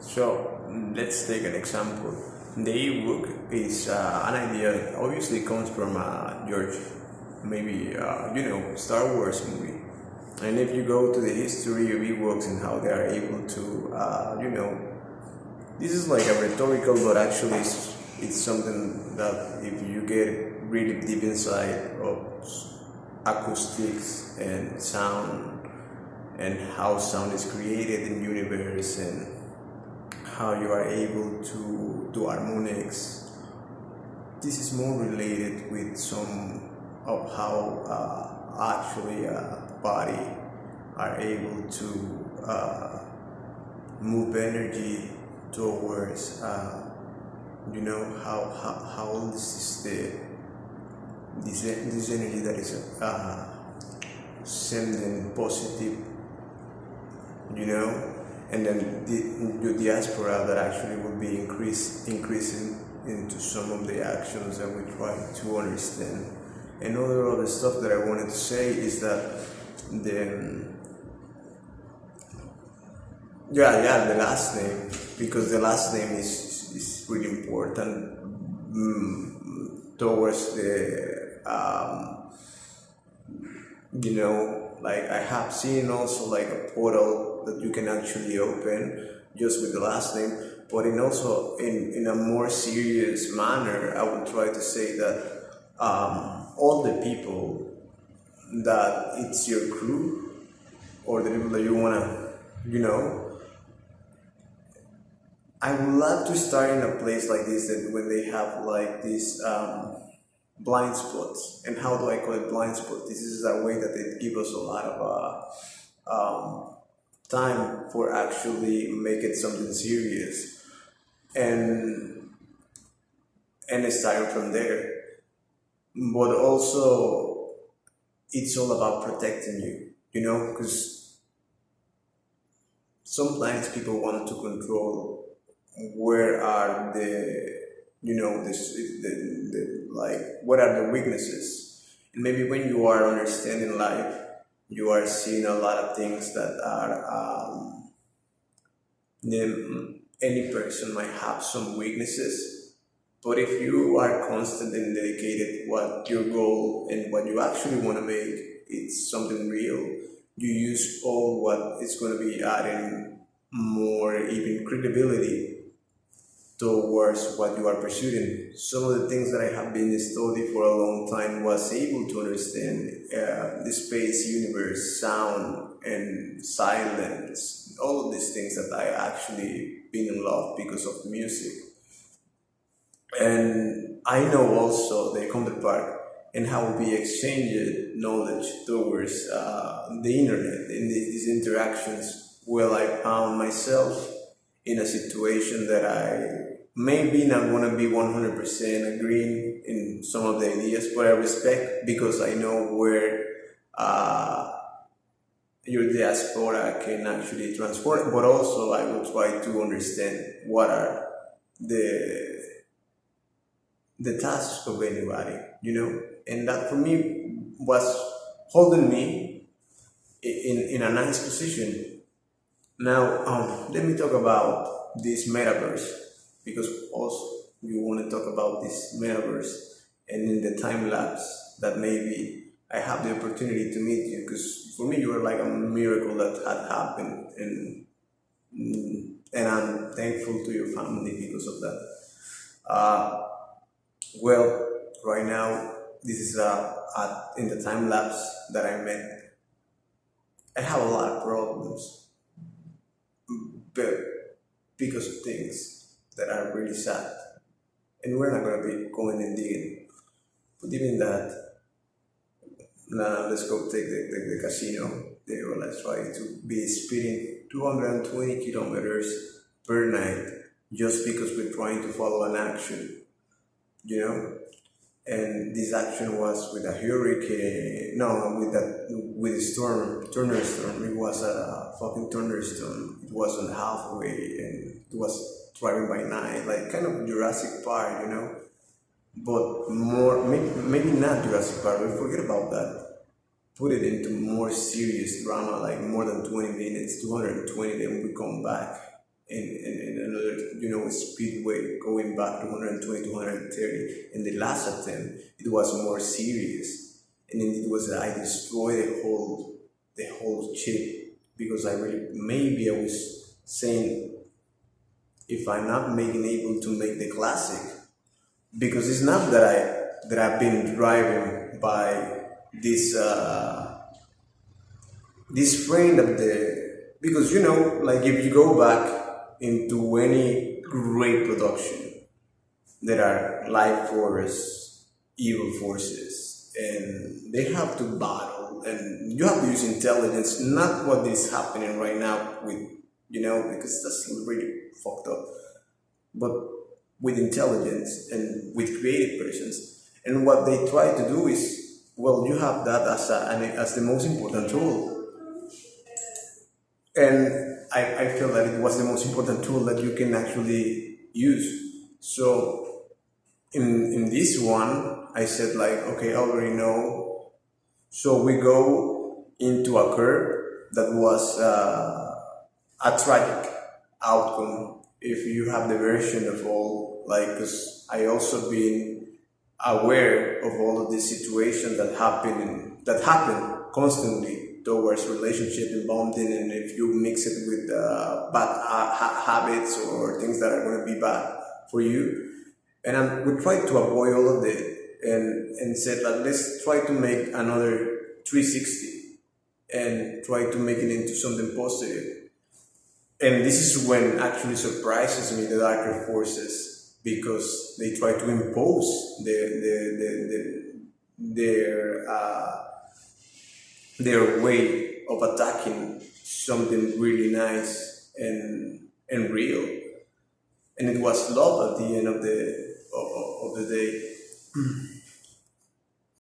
So let's take an example. The ebook is an idea. Obviously, comes from George, maybe Star Wars movie. And if you go to the history of ebooks and how they are able to, this is like a rhetorical, but actually it's something that if you get really deep inside of acoustics and sound and how sound is created in universe and how you are able to do harmonics. This is more related with some of how actually a body are able to move energy towards how this is this energy that is sending positive, and then the diaspora that actually will be increasing into some of the actions that we try to understand. And other stuff that I wanted to say is that the last name, because the last name is really important towards the like I have seen also like a portal that you can actually open just with the last name, but in a more serious manner, I would try to say that all the people that it's your crew or the people that you wanna, I would love to start in a place like this, that when they have like these blind spots. And how do I call it blind spot? This is a way that they give us a lot of time for actually make it something serious, and start from there. But also, it's all about protecting you, because sometimes people want to control where are like what are the weaknesses. And maybe when you are understanding life, you are seeing a lot of things that are any person might have some weaknesses, but if you are constant and dedicated what your goal and what you actually want to make, it's something real, you use all what is going to be adding more even credibility towards what you are pursuing. Some of the things that I have been studying for a long time was able to understand the space, universe, sound, and silence. All of these things that I actually been in love because of music. And I know also the counterpart and how we exchange knowledge towards the internet in these interactions. Well, I found myself in a situation that I maybe not going to be 100% agreeing in some of the ideas, but I respect because I know where your diaspora can actually transport. But also, I will try to understand what are the tasks of anybody, and that for me was holding me in a nice position. Now, let me talk about this metaverse, because also you want to talk about this metaverse and in the time lapse that maybe I have the opportunity to meet you, because for me you are like a miracle that had happened, and I'm thankful to your family because of that. Well, right now this is in the time lapse that I met. I have a lot of problems, but because of things that are really sad, and we're not gonna be going and digging. But even that, now let's go take the casino. They were like trying to be speeding 220 kilometers per night just because we're trying to follow an action, And this action was with a hurricane, no, with a storm, thunderstorm. It was a fucking thunderstorm. It wasn't halfway, and it was driving by night, like kind of Jurassic Park, But more, maybe not Jurassic Park. We forget about that. Put it into more serious drama, like more than 20 minutes, 220. Then we come back, in another, speedway going back to 120 to 130. And the last attempt, it was more serious, and then it was that I destroyed the whole chip, because maybe I was saying, if I'm not making able to make the classic, because it's not that I've been driving by this friend of because like if you go back into any great production, there are life force, evil forces, and they have to battle, and you have to use intelligence, not what is happening right now with, because that's really fucked up, but with intelligence and with creative persons. And what they try to do is, well, you have that as the most important tool. And I feel that it was the most important tool that you can actually use. So in this one, I said like, okay, I already know. So we go into a curve that was a tragic outcome. If you have the version of all, like, because I also been aware of all of these situations that happen constantly towards relationship and bonding, and if you mix it with bad habits or things that are going to be bad for you, and we try to avoid all of it, and said like, let's try to make another 360 and try to make it into something positive. And this is when actually surprises me, the darker forces, because they try to impose their way of attacking something really nice and real. And it was love at the end of the day.